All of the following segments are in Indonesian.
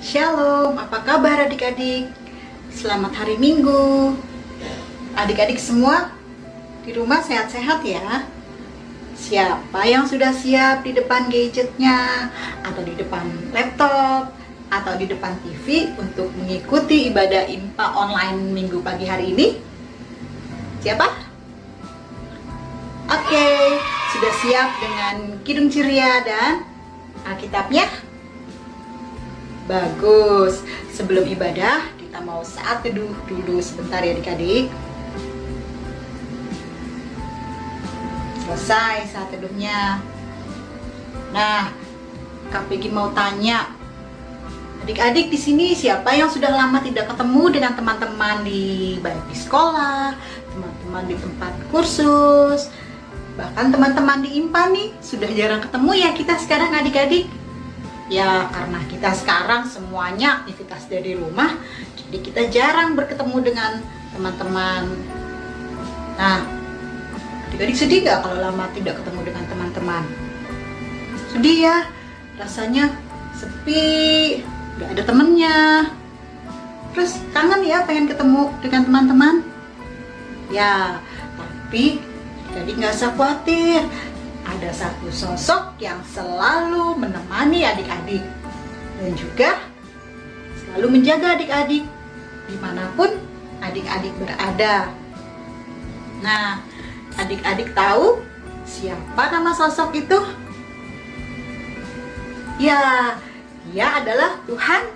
Shalom, apa kabar adik-adik? Selamat hari Minggu. Adik-adik semua di rumah sehat-sehat ya? Siapa yang sudah siap di depan gadgetnya, atau di depan laptop, atau di depan TV untuk mengikuti ibadah IMPA online Minggu pagi hari ini? Siapa? Oke, sudah siap dengan kidung ceria dan Alkitabnya? Bagus. Sebelum ibadah, kita mau saat teduh dulu sebentar ya adik-adik. Selesai saat teduhnya. Nah, Kak Peggy mau tanya, adik-adik di sini siapa yang sudah lama tidak ketemu dengan teman-teman baik di sekolah, teman-teman di tempat kursus, bahkan teman-teman di IMPA nih, sudah jarang ketemu ya kita sekarang adik-adik. Ya karena kita sekarang semuanya aktivitas dari rumah, jadi kita jarang bertemu dengan teman-teman. Nah, adik-adik sedih gak kalau lama tidak ketemu dengan teman-teman? Sedih ya, rasanya sepi, gak ada temennya. Terus kangen ya pengen ketemu dengan teman-teman? Ya, tapi adik-adik gak usah khawatir. Ada satu sosok yang selalu menemani adik-adik dan juga selalu menjaga adik-adik dimanapun adik-adik berada. Nah, adik-adik tahu siapa nama sosok itu? Ya, dia adalah Tuhan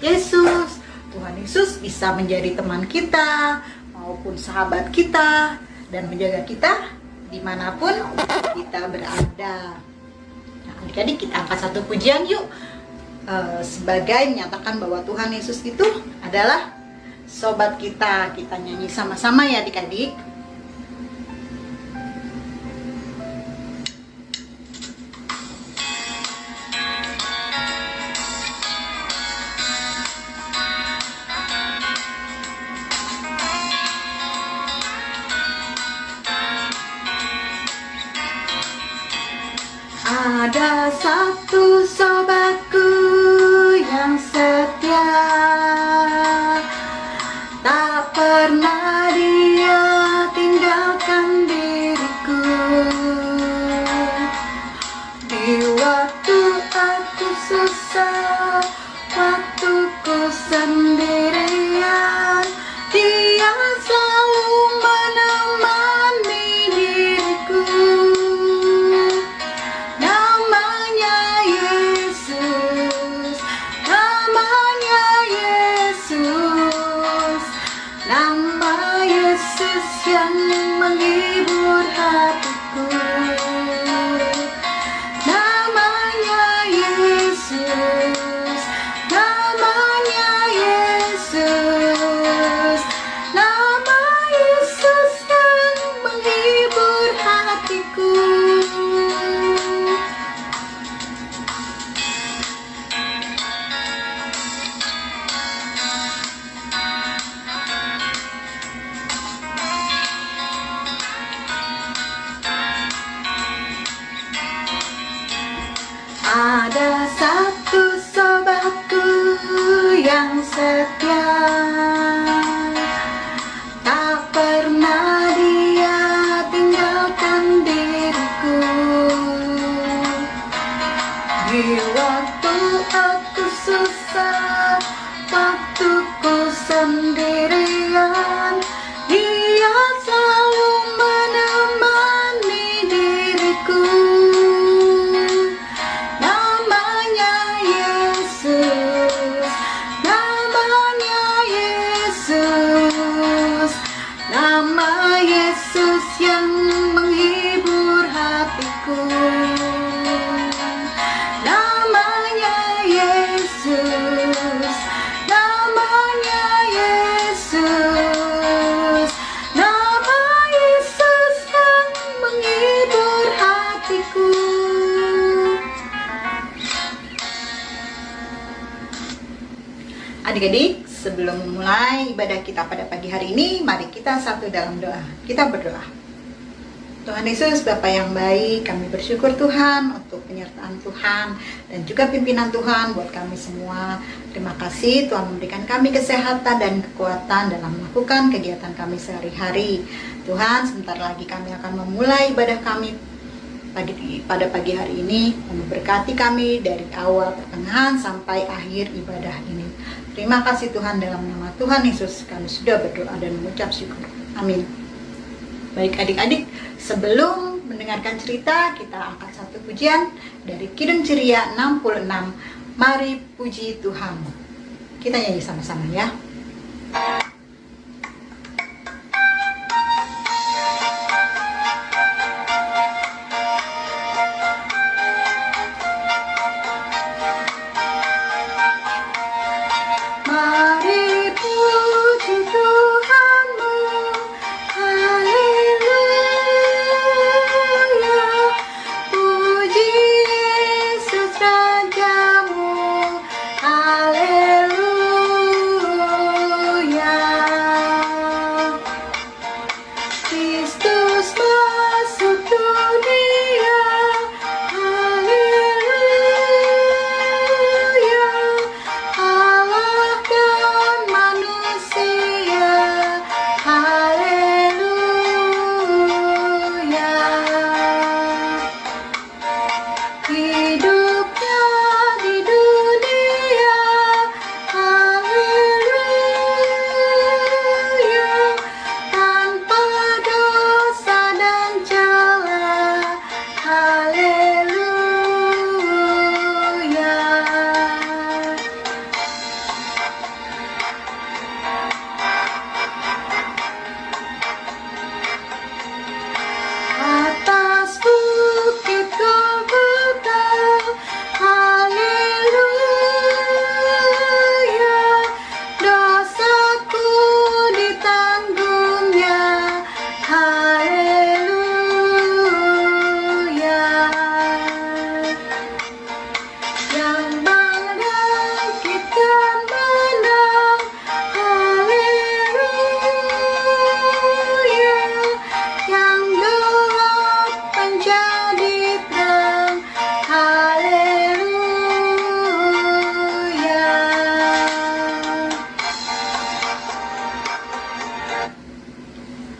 Yesus. Tuhan Yesus bisa menjadi teman kita maupun sahabat kita dan menjaga kita dimanapun kita berada. Nah, adik-adik kita angkat satu pujian yuk, sebagai menyatakan bahwa Tuhan Yesus itu adalah sobat kita. Kita nyanyi sama-sama ya adik-adik. Ada satu sobatku yang setia, tak pernah dia tinggalkan diriku. Di waktu aku susah, waktu ku sendirian, dia selalu menemani diriku. Nama Yesus yang menghibur hatiku. Namanya Yesus, namanya Yesus, nama Yesus yang menghibur hatiku. Ada satu sobatku yang setia, tak pernah dia tinggalkan diriku. Di waktu aku susah, waktu ku sendirian, dia selalu Adik-adik, sebelum memulai ibadah kita pada pagi hari ini, mari kita satu dalam doa. Kita berdoa. Tuhan Yesus, Bapa yang baik, kami bersyukur Tuhan untuk penyertaan Tuhan dan juga pimpinan Tuhan buat kami semua. Terima kasih Tuhan memberikan kami kesehatan dan kekuatan dalam melakukan kegiatan kami sehari-hari. Tuhan, sebentar lagi kami akan memulai ibadah kami pada pagi hari ini, memberkati kami dari awal, pertengahan, sampai akhir ibadah ini. Terima kasih Tuhan, dalam nama Tuhan Yesus kami sudah berdoa dan mengucap syukur. Amin. Baik adik-adik, sebelum mendengarkan cerita, kita angkat satu pujian dari Kidung Ceria 66. Mari puji Tuhan. Kita nyanyi sama-sama ya.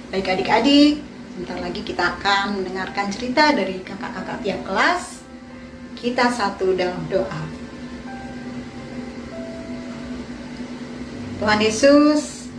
Baik adik-adik, sebentar lagi kita akan mendengarkan cerita dari kakak-kakak tiap kelas. Kita satu dalam doa. Tuhan Yesus,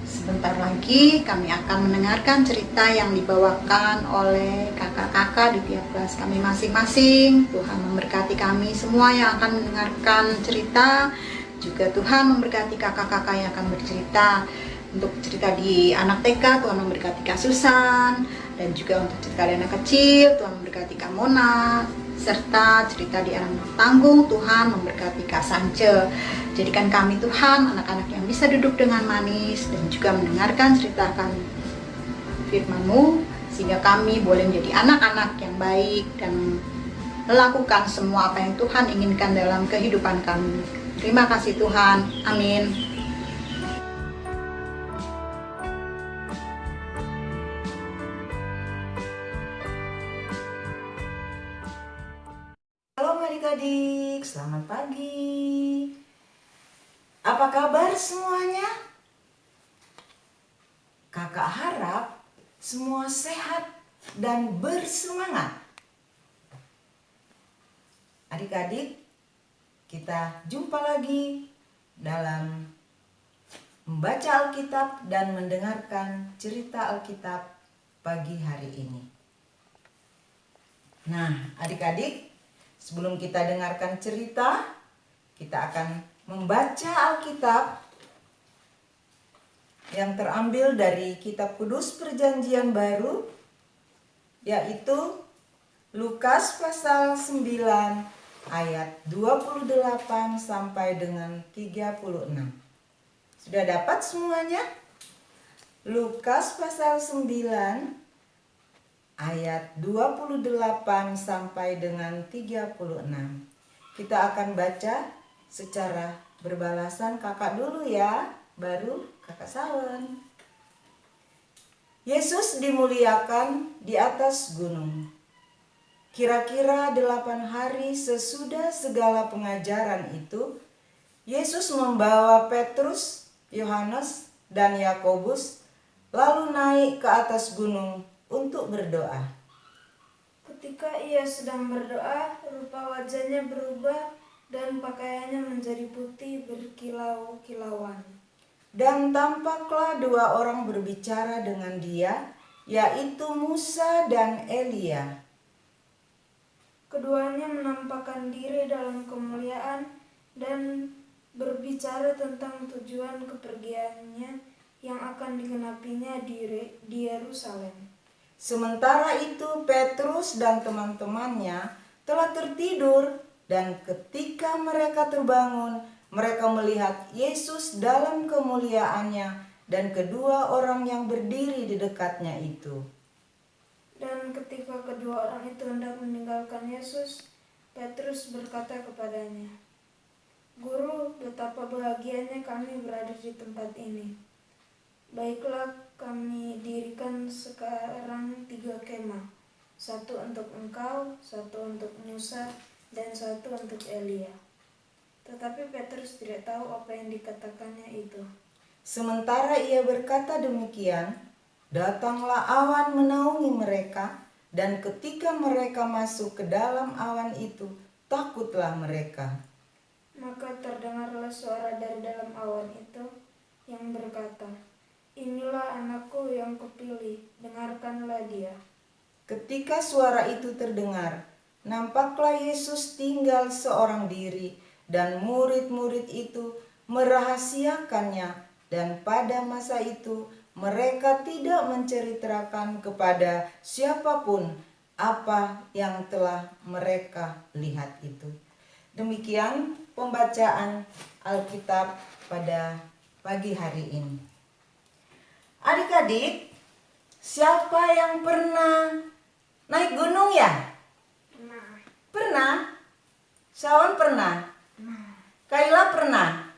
sebentar lagi kami akan mendengarkan cerita yang dibawakan oleh kakak-kakak di tiap kelas kami masing-masing. Tuhan memberkati kami semua yang akan mendengarkan cerita. Juga Tuhan memberkati kakak-kakak yang akan bercerita. Untuk cerita di anak TK, Tuhan memberkati Kak Susan. Dan juga untuk cerita di anak kecil, Tuhan memberkati Kak Mona. Serta cerita di anak tanggung, Tuhan memberkati Kak Sance. Jadikan kami Tuhan, anak-anak yang bisa duduk dengan manis dan juga mendengarkan ceritakan firman-Mu, sehingga kami boleh menjadi anak-anak yang baik dan melakukan semua apa yang Tuhan inginkan dalam kehidupan kami. Terima kasih Tuhan. Amin. Adik-adik, selamat pagi. Apa kabar semuanya? Kakak harap semua sehat dan bersemangat. Adik-adik, kita jumpa lagi dalam membaca Alkitab dan mendengarkan cerita Alkitab pagi hari ini. Nah, adik-adik, sebelum kita dengarkan cerita, kita akan membaca Alkitab yang terambil dari Kitab Kudus Perjanjian Baru, yaitu Lukas pasal 9 ayat 28 sampai dengan 36. Sudah dapat semuanya? Lukas pasal 9 ayat 28 sampai dengan 36. Kita akan baca secara Berbalasan kakak dulu ya, baru kakak Sawen. Yesus dimuliakan di atas gunung. Kira-kira 8 hari sesudah segala pengajaran itu, Yesus membawa Petrus, Yohanes, dan Yakobus lalu naik ke atas gunung untuk berdoa. Ketika ia sedang berdoa, rupa wajahnya berubah dan pakaiannya menjadi putih berkilau-kilauan. Dan tampaklah 2 orang berbicara dengan dia, yaitu Musa dan Elia. Keduanya menampakkan diri dalam kemuliaan dan berbicara tentang tujuan kepergiannya yang akan digenapinya di Yerusalem. Sementara itu Petrus dan teman-temannya telah tertidur, dan ketika mereka terbangun, mereka melihat Yesus dalam kemuliaannya dan kedua orang yang berdiri di dekatnya itu. Dan ketika kedua orang itu hendak meninggalkan Yesus, Petrus berkata kepadanya, "Guru, betapa bahagianya kami berada di tempat ini. Baiklah, kami dirikan sekarang 3 kemah, satu untuk engkau, satu untuk Musa, dan satu untuk Elia." Tetapi Petrus tidak tahu apa yang dikatakannya itu. Sementara ia berkata demikian, datanglah awan menaungi mereka, dan ketika mereka masuk ke dalam awan itu, takutlah mereka. Maka terdengarlah suara dari dalam awan itu yang berkata, "Inilah anakku yang kupilih, dengarkanlah dia." Ketika suara itu terdengar, nampaklah Yesus tinggal seorang diri, dan murid-murid itu merahasiakannya, dan pada masa itu mereka tidak menceritakan kepada siapapun apa yang telah mereka lihat itu. Demikian pembacaan Alkitab pada pagi hari ini. Adik-adik, siapa yang pernah naik gunung ya? Pernah? Sawan pernah? Kaila pernah?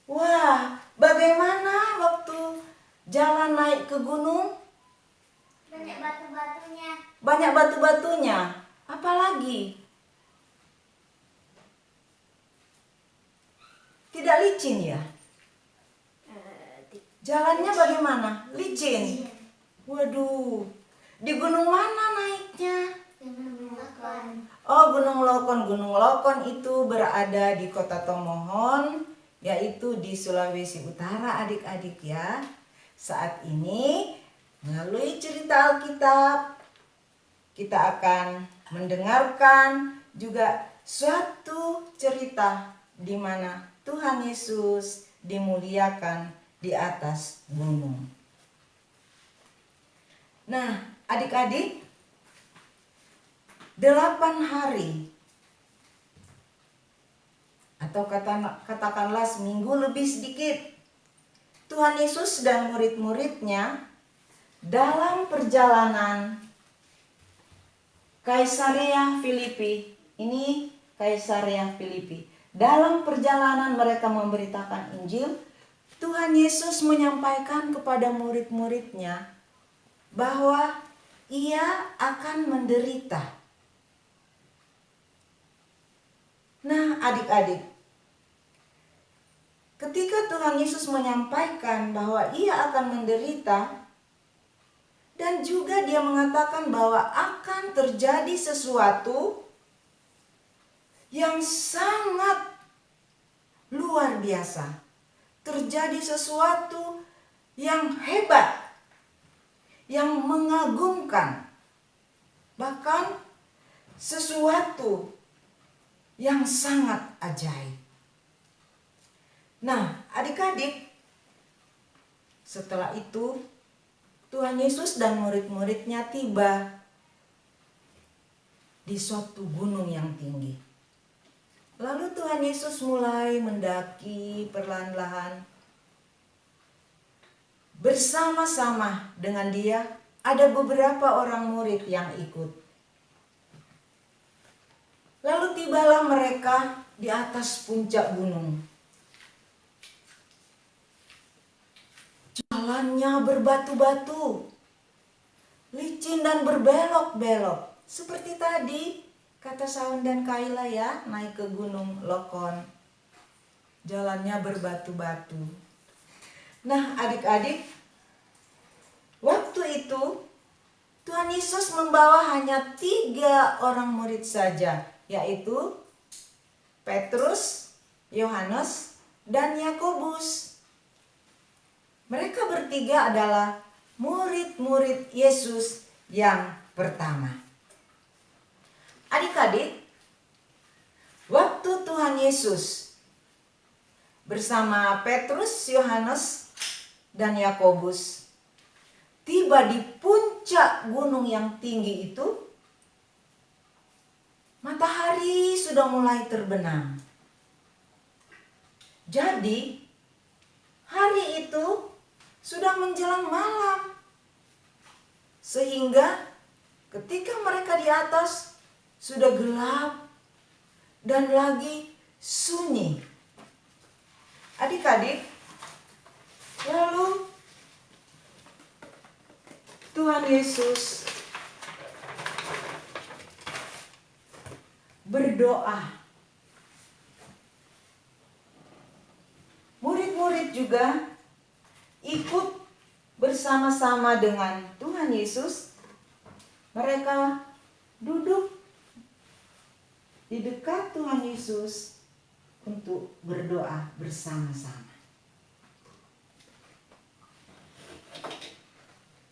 Wah, bagaimana waktu jalan naik ke gunung? Banyak batu-batunya. Banyak batu-batunya. Apa lagi? Tidak licin ya? Jalannya bagaimana? Licin. Waduh, di gunung mana naiknya? Oh, Gunung Lokon. Gunung Lokon itu berada di Kota Tomohon, yaitu di Sulawesi Utara, adik-adik ya. Saat ini melalui cerita Alkitab kita akan mendengarkan juga suatu cerita di mana Tuhan Yesus dimuliakan di atas gunung. Nah, adik-adik, 8 hari atau katakanlah seminggu lebih sedikit, Tuhan Yesus dan murid-muridnya dalam perjalanan Kaisarea Filipi. Ini Kaisarea Filipi. Dalam perjalanan mereka memberitakan Injil, Tuhan Yesus menyampaikan kepada murid-muridnya bahwa ia akan menderita. Nah, adik-adik, ketika Tuhan Yesus menyampaikan bahwa ia akan menderita, dan juga dia mengatakan bahwa akan terjadi sesuatu yang sangat luar biasa, terjadi sesuatu yang hebat, yang mengagumkan, bahkan sesuatu yang sangat ajaib. Nah, adik-adik, setelah itu Tuhan Yesus dan murid-muridnya tiba di suatu gunung yang tinggi. Lalu Tuhan Yesus mulai mendaki perlahan-lahan. Bersama-sama dengan dia ada beberapa orang murid yang ikut. Lalu tibalah mereka di atas puncak gunung. Jalannya berbatu-batu, licin dan berbelok-belok. Seperti tadi kata Saun dan Kaila ya, naik ke Gunung Lokon. Jalannya berbatu-batu. Nah adik-adik, waktu itu Tuhan Yesus membawa hanya 3 orang murid saja, yaitu Petrus, Yohanes, dan Yakobus. Mereka bertiga adalah murid-murid Yesus yang pertama. Adik-adik, waktu Tuhan Yesus bersama Petrus, Yohanes, dan Yakobus tiba di puncak gunung yang tinggi itu, matahari sudah mulai terbenam. Jadi, hari itu sudah menjelang malam. Sehingga ketika mereka di atas sudah gelap dan lagi sunyi. Adik-adik, lalu Tuhan Yesus berdoa. Murid-murid juga ikut bersama-sama dengan Tuhan Yesus. Mereka duduk di dekat Tuhan Yesus untuk berdoa bersama-sama.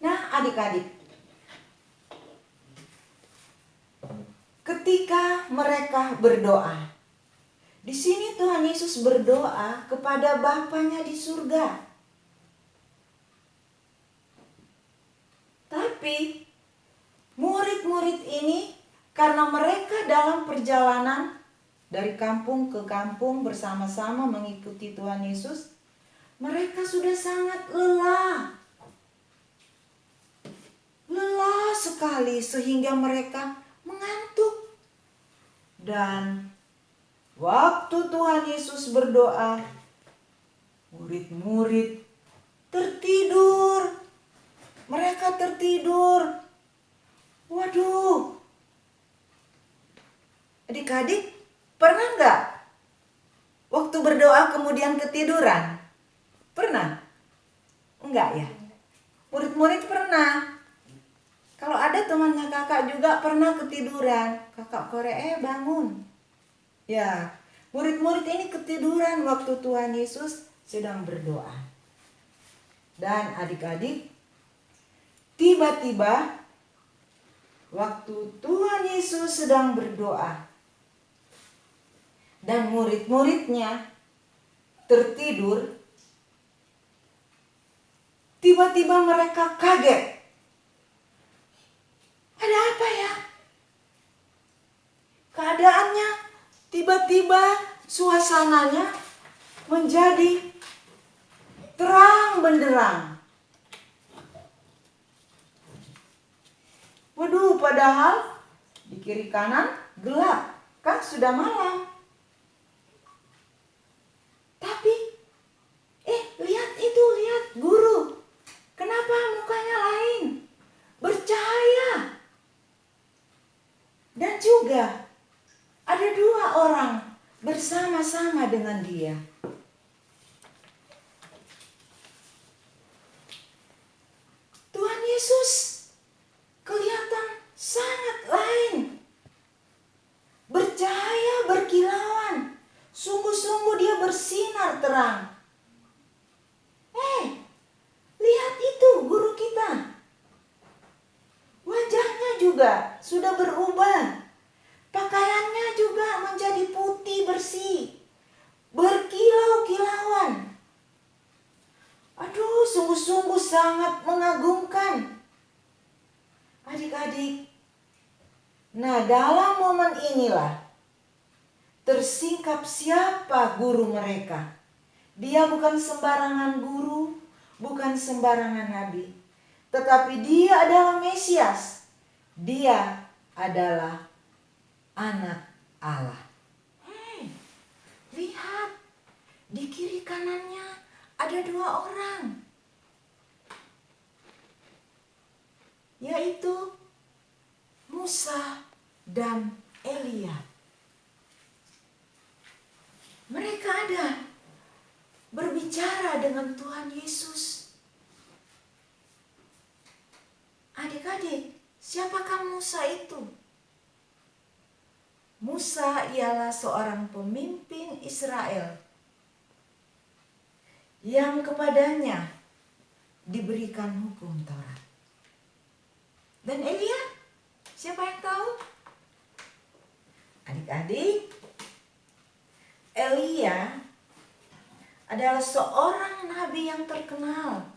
Nah, adik-adik, ketika mereka berdoa, di sini Tuhan Yesus berdoa kepada Bapanya di surga. Tapi murid-murid ini karena mereka dalam perjalanan dari kampung ke kampung bersama-sama mengikuti Tuhan Yesus, mereka sudah sangat lelah. Lelah sekali sehingga mereka mengantuk. Dan waktu Tuhan Yesus berdoa, murid-murid tertidur. Mereka tertidur. Waduh. Adik-adik, pernah nggak waktu berdoa kemudian ketiduran? Pernah? Enggak ya? Murid-murid pernah. Kalau ada temannya kakak juga pernah ketiduran. Kakak Korea, bangun. Ya, murid-murid ini ketiduran waktu Tuhan Yesus sedang berdoa. Dan adik-adik, tiba-tiba waktu Tuhan Yesus sedang berdoa dan murid-muridnya tertidur, tiba-tiba mereka kaget. Ada apa ya? Keadaannya tiba-tiba suasananya menjadi terang benderang. Waduh, padahal di kiri kanan gelap, kan sudah malam. Tapi, lihat itu, lihat guru. Kenapa mukanya lain? Bercahaya. Dan juga ada 2 orang bersama-sama dengan dia. Tuhan Yesus kelihatan sangat lain. Bercahaya, berkilauan. Sungguh-sungguh dia bersinar terang. Lihat itu guru kita. Wajahnya juga sudah berubah. Pakaiannya juga menjadi putih bersih. Berkilau-kilauan. Aduh, sungguh-sungguh sangat mengagumkan. Adik-adik, nah dalam momen inilah tersingkap siapa guru mereka. Dia bukan sembarangan guru, bukan sembarangan nabi, tetapi dia adalah Mesias. Dia adalah anak Allah. di kiri kanannya ada 2 orang, yaitu Musa dan Elia. Mereka ada berbicara dengan Tuhan Yesus. Adik-adik, siapakah Musa itu? Musa ialah seorang pemimpin Israel yang kepadanya diberikan hukum Taurat. Dan Elia, siapa yang tahu? Adik-adik, Elia adalah seorang nabi yang terkenal,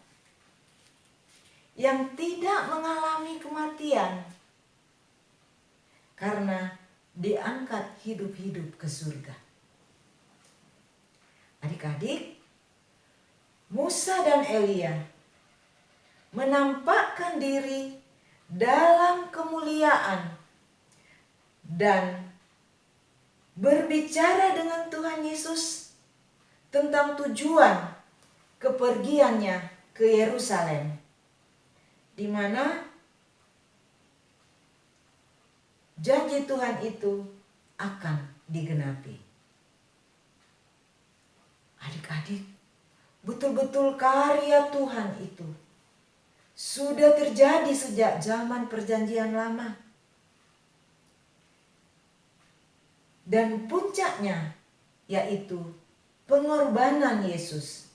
yang tidak mengalami kematian karena diangkat hidup-hidup ke surga. Adik-adik, Musa dan Elia menampakkan diri dalam kemuliaan dan berbicara dengan Tuhan Yesus tentang tujuan kepergiannya ke Yerusalem, di mana janji Tuhan itu akan digenapi. Adik-adik, betul-betul karya Tuhan itu sudah terjadi sejak zaman Perjanjian Lama. Dan puncaknya yaitu pengorbanan Yesus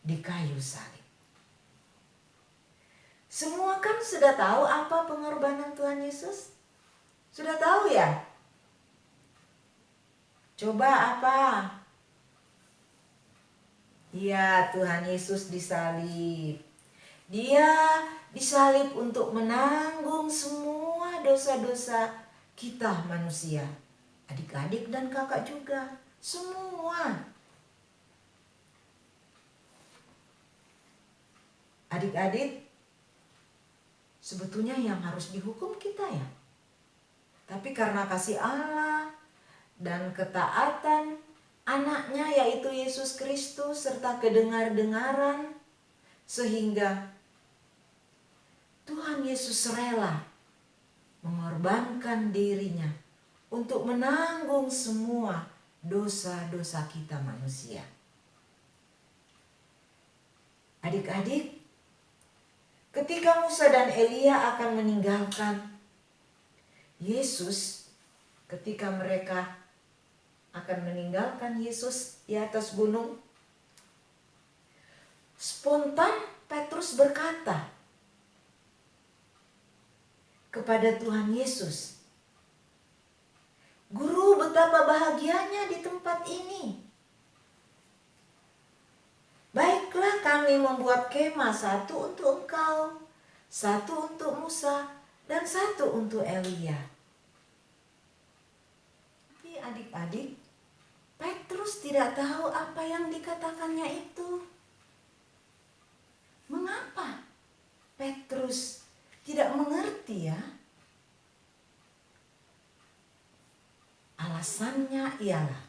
di kayu salib. Semua kan sudah tahu apa pengorbanan Tuhan Yesus? Sudah tahu ya? Coba apa? Ya, Tuhan Yesus disalib. Dia disalib untuk menanggung semua dosa-dosa kita manusia. Adik-adik dan kakak juga. Semua. Adik-adik, sebetulnya yang harus dihukum kita ya. Tapi karena kasih Allah dan ketaatan anaknya yaitu Yesus Kristus serta kedengar-dengaran, sehingga Tuhan Yesus rela mengorbankan dirinya untuk menanggung semua dosa-dosa kita manusia. Adik-adik, ketika Musa dan Elia akan meninggalkan Yesus, ketika mereka akan meninggalkan Yesus di atas gunung, spontan Petrus berkata kepada Tuhan Yesus, "Guru, betapa bahagianya di tempat ini. Baiklah kami membuat kemah, satu untuk engkau, satu untuk Musa, dan satu untuk Elia." Tapi adik-adik, Petrus tidak tahu apa yang dikatakannya itu. Mengapa Petrus tidak mengerti ya? Alasannya ialah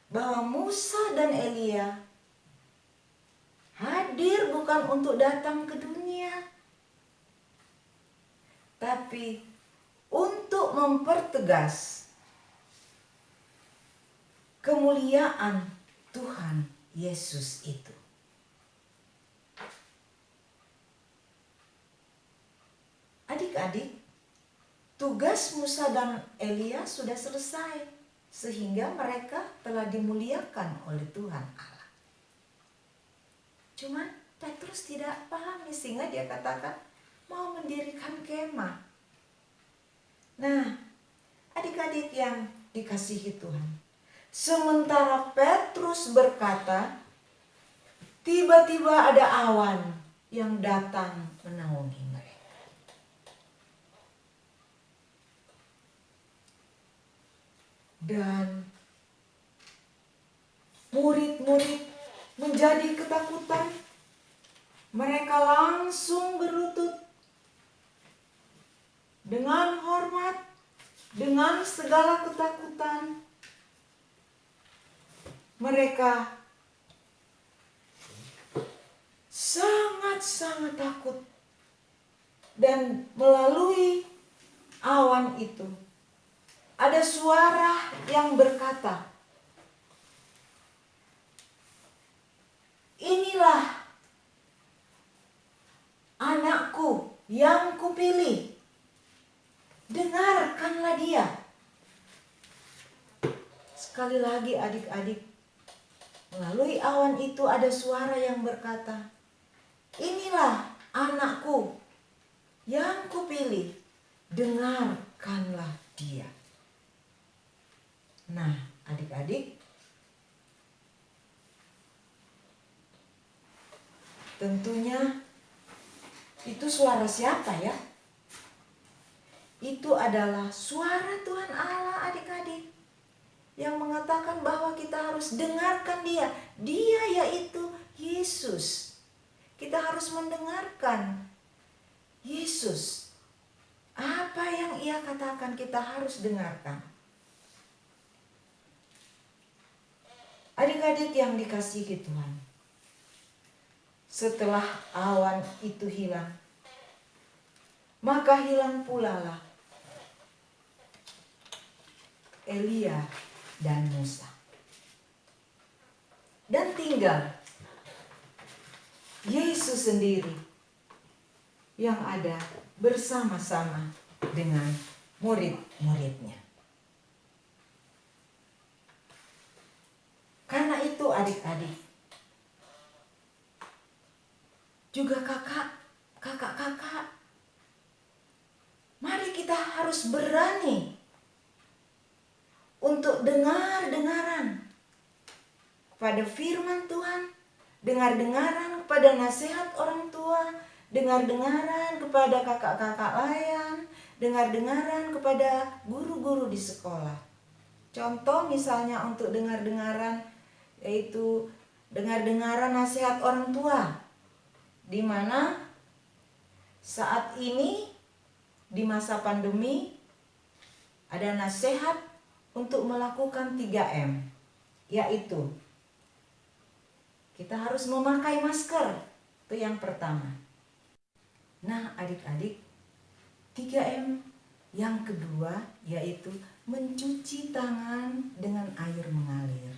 bahwa Musa dan Elia hadir bukan untuk datang ke dunia, tapi untuk mempertegas kemuliaan Tuhan Yesus itu. Adik-adik, tugas Musa dan Elia sudah selesai, sehingga mereka telah dimuliakan oleh Tuhan Allah. Cuman Petrus tidak pahami, sehingga dia katakan mau mendirikan kemah. Nah, adik-adik yang dikasihi Tuhan, sementara Petrus berkata, tiba-tiba ada awan yang datang menaungi mereka. Dan murid-murid menjadi ketakutan. Mereka langsung berlutut dengan hormat, dengan segala ketakutan. mereka sangat-sangat takut. Dan melalui awan itu ada suara yang berkata, "Inilah anakku yang kupilih, dengarkanlah dia." Sekali lagi adik-adik, melalui awan itu ada suara yang berkata, "Inilah anakku yang kupilih, dengarkanlah dia." Nah, adik-adik, tentunya itu suara siapa ya? Itu adalah suara Tuhan Allah, adik-adik, yang mengatakan bahwa kita harus dengarkan dia. Dia yaitu Yesus. Kita harus mendengarkan Yesus. Apa yang ia katakan kita harus dengarkan. Adik-adik yang dikasihi Tuhan, setelah awan itu hilang, maka hilang pula lah Elia dan Musa. Dan tinggal Yesus sendiri yang ada bersama-sama dengan murid-muridnya. Karena itu adik-adik, juga kakak-kakak, mari kita harus berani untuk dengar-dengaran pada firman Tuhan, dengar-dengaran kepada nasihat orang tua, dengar-dengaran kepada kakak-kakak layan, dengar-dengaran kepada guru-guru di sekolah. Contoh misalnya untuk dengar-dengaran, yaitu dengar-dengaran nasihat orang tua, di mana saat ini di masa pandemi ada nasihat untuk melakukan 3M, yaitu kita harus memakai masker, itu yang pertama. Nah adik-adik, 3M yang kedua yaitu mencuci tangan dengan air mengalir.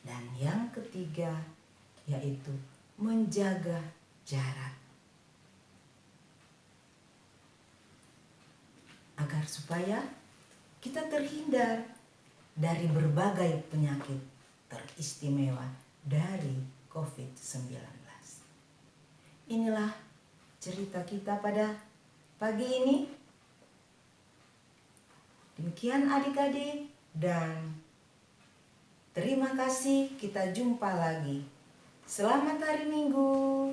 Dan yang ketiga yaitu menjaga jarak. Agar supaya kita terhindar dari berbagai penyakit teristimewa dari COVID-19. Inilah cerita kita pada pagi ini. Demikian adik-adik, dan terima kasih, kita jumpa lagi. Selamat hari Minggu.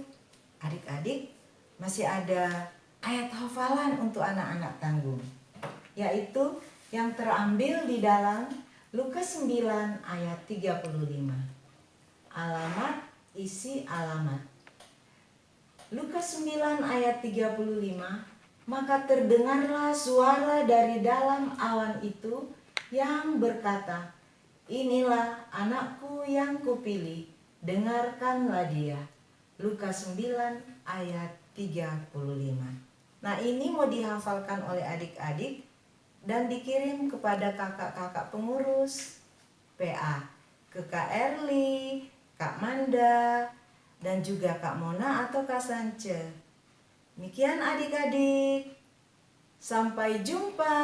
Adik-adik, masih ada ayat hafalan untuk anak-anak tanggung, yaitu yang terambil di dalam Lukas 9 ayat 35. Alamat, isi alamat. Lukas 9 ayat 35. Maka terdengarlah suara dari dalam awan itu yang berkata, "Inilah anakku yang kupilih, dengarkanlah dia." Lukas 9 ayat 35. Nah ini mau dihafalkan oleh adik-adik dan dikirim kepada kakak-kakak pengurus PA, ke Kak Erli, Kak Manda, dan juga Kak Mona atau Kak Sance. Demikian adik-adik, sampai jumpa.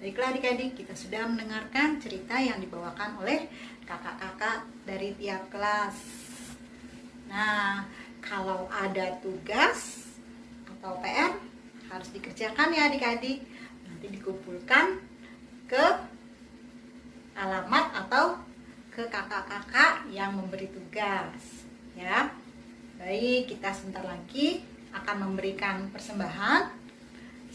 Baiklah adik-adik, kita sudah mendengarkan cerita yang dibawakan oleh kakak-kakak dari tiap kelas. Nah, kalau ada tugas atau PR harus dikerjakan ya adik-adik. Nanti dikumpulkan ke alamat atau ke kakak-kakak yang memberi tugas ya. Baik, kita sebentar lagi akan memberikan persembahan.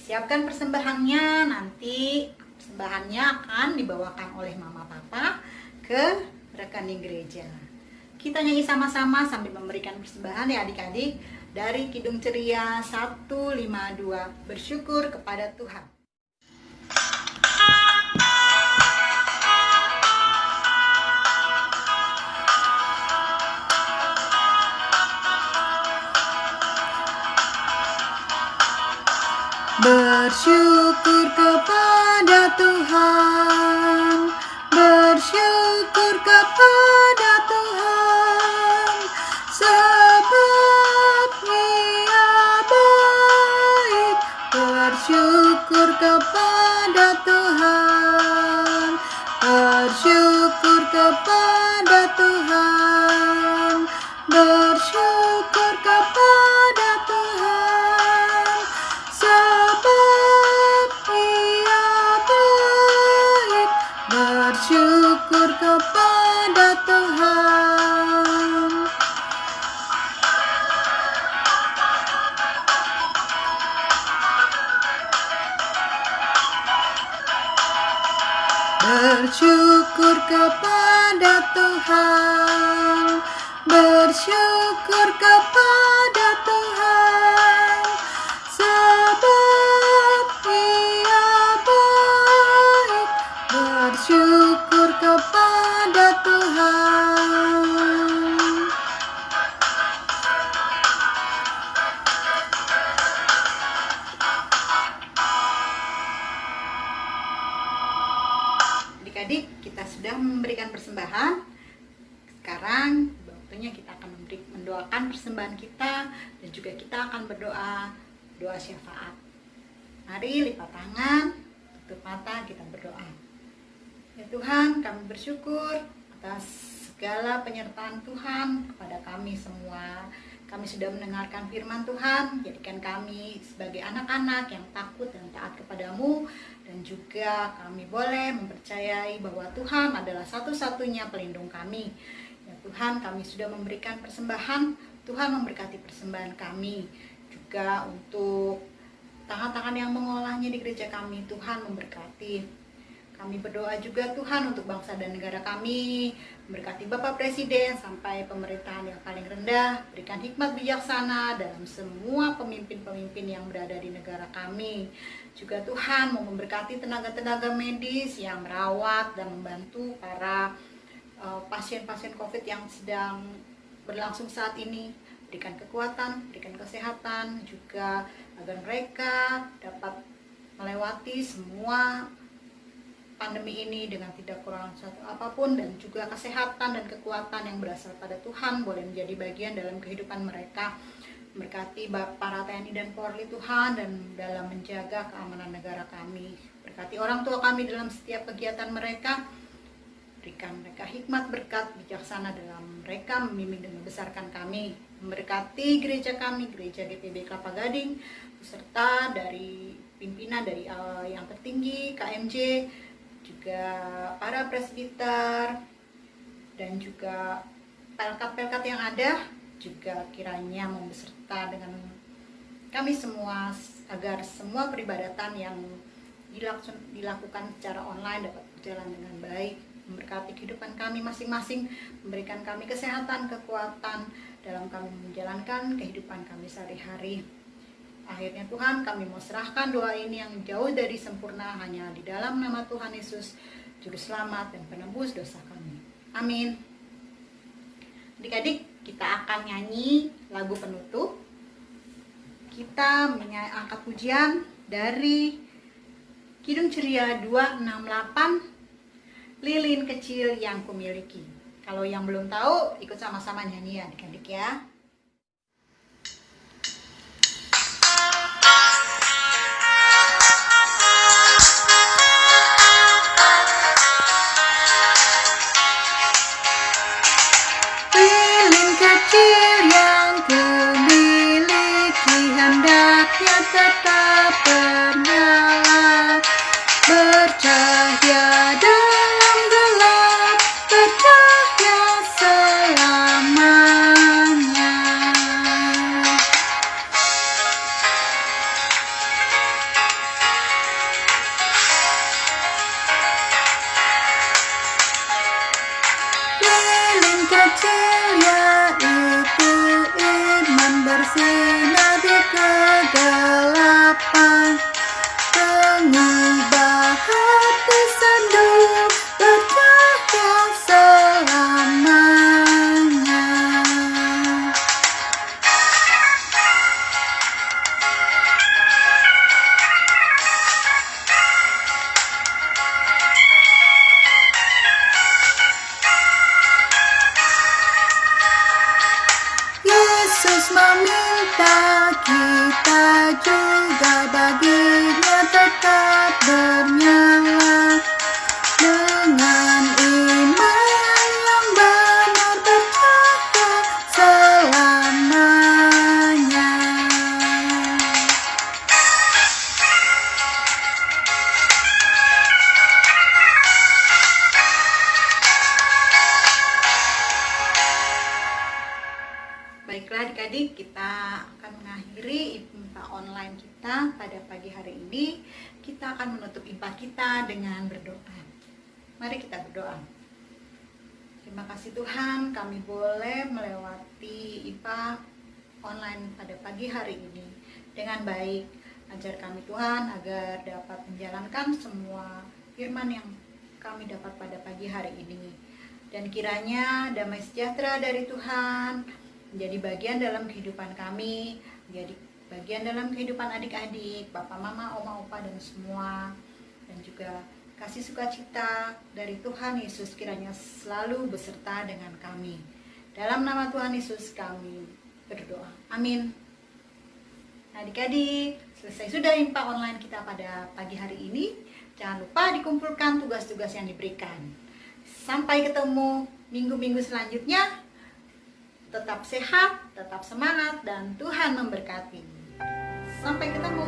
Siapkan persembahannya, nanti persembahannya akan dibawakan oleh mama papa ke rekening gereja. Kita nyanyi sama-sama sambil memberikan persembahan ya adik-adik. Dari Kidung Ceria 152, bersyukur kepada Tuhan. Bersyukur kepada Tuhan, bersyukur kepada Tuhan, sebab Dia baik. Bersyukur kepada Tuhan, bersyukur kepada Tuhan, bersyukur kepada Tuhan, sebab Dia baik. Bersyukur kepada Tuhan. Bersyukur kepada Tuhan, bersyukur kepada Tuhan, sebab Dia baik. Bersyukur kepada Tuhan. Adik-adik, kita sudah memberikan persembahan. Sekarang waktunya kita akan mendoakan persembahan kita, dan juga kita akan berdoa doa syafaat. Mari lipat tangan, tutup mata, kita berdoa. Ya Tuhan, kami bersyukur atas segala penyertaan Tuhan kepada kami semua. Kami sudah mendengarkan firman Tuhan, jadikan kami sebagai anak-anak yang takut dan taat kepadamu, dan juga kami boleh mempercayai bahwa Tuhan adalah satu-satunya pelindung kami. Ya Tuhan, kami sudah memberikan persembahan, Tuhan memberkati persembahan kami. Juga untuk tangan-tangan yang mengolahnya di gereja kami, Tuhan memberkati. Kami berdoa juga Tuhan untuk bangsa dan negara kami, memberkati Bapak Presiden sampai pemerintahan yang paling rendah, berikan hikmat bijaksana dalam semua pemimpin-pemimpin yang berada di negara kami. Juga Tuhan mau memberkati tenaga-tenaga medis yang merawat dan membantu para pasien-pasien COVID yang sedang berlangsung saat ini. Berikan kekuatan, berikan kesehatan, juga agar mereka dapat melewati semua pandemi ini dengan tidak kurang satu apapun, dan juga kesehatan dan kekuatan yang berasal pada Tuhan boleh menjadi bagian dalam kehidupan mereka. Berkati para TNI dan Polri Tuhan, dan dalam menjaga keamanan negara kami. Berkati orang tua kami dalam setiap kegiatan mereka. Berikan mereka hikmat, berkat, bijaksana dalam mereka memimpin dan membesarkan kami. Memberkati gereja kami, gereja GPB Kelapa Gading, beserta dari pimpinan dari yang tertinggi, KMJ, juga para presbiter, dan juga pelkat-pelkat yang ada, juga kiranya membeserta dengan kami semua, agar semua peribadatan yang dilakukan secara online dapat berjalan dengan baik. Memberkati kehidupan kami masing-masing, memberikan kami kesehatan, kekuatan dalam kami menjalankan kehidupan kami sehari-hari. Akhirnya Tuhan, kami mau serahkan doa ini yang jauh dari sempurna hanya di dalam nama Tuhan Yesus, Juru Selamat dan Penebus dosa kami. Amin. Adik-adik, kita akan nyanyi lagu penutup. Kita angkat pujian dari Kidung Ceria 268, Lilin Kecil Yang Kumiliki. Kalau yang belum tahu, ikut sama-sama nyanyi ya adik-adik ya. Lilin kecil yang kumiliki hendaknya tetap bernyala, bercahaya dalam gelap, bercahaya selamanya. kecil yaitu iman bersinar di kegelapan, pengubah hati sendu bercahaya selamanya. Yesus meminta kita juga baginya tetap bernyala dengan iman yang benar bercahaya selamanya. Baiklah adik-adik, kita akan mengakhiri IPA online kita pada pagi hari ini. Kita akan menutup IPA kita dengan berdoa. Mari kita berdoa. Terima kasih Tuhan, kami boleh melewati IPA online pada pagi hari ini dengan baik. Ajar kami Tuhan agar dapat menjalankan semua firman yang kami dapat pada pagi hari ini. Dan kiranya damai sejahtera dari Tuhan menjadi bagian dalam kehidupan kami, menjadi bagian dalam kehidupan adik-adik, papa, mama, oma, opa, dan semua. Dan juga kasih sukacita dari Tuhan Yesus kiranya selalu beserta dengan kami. Dalam nama Tuhan Yesus kami berdoa. Amin. Adik-adik, selesai sudah IPA online kita pada pagi hari ini. Jangan lupa dikumpulkan tugas-tugas yang diberikan. Sampai ketemu minggu-minggu selanjutnya. Tetap sehat, tetap semangat, dan Tuhan memberkati. Sampai ketemu.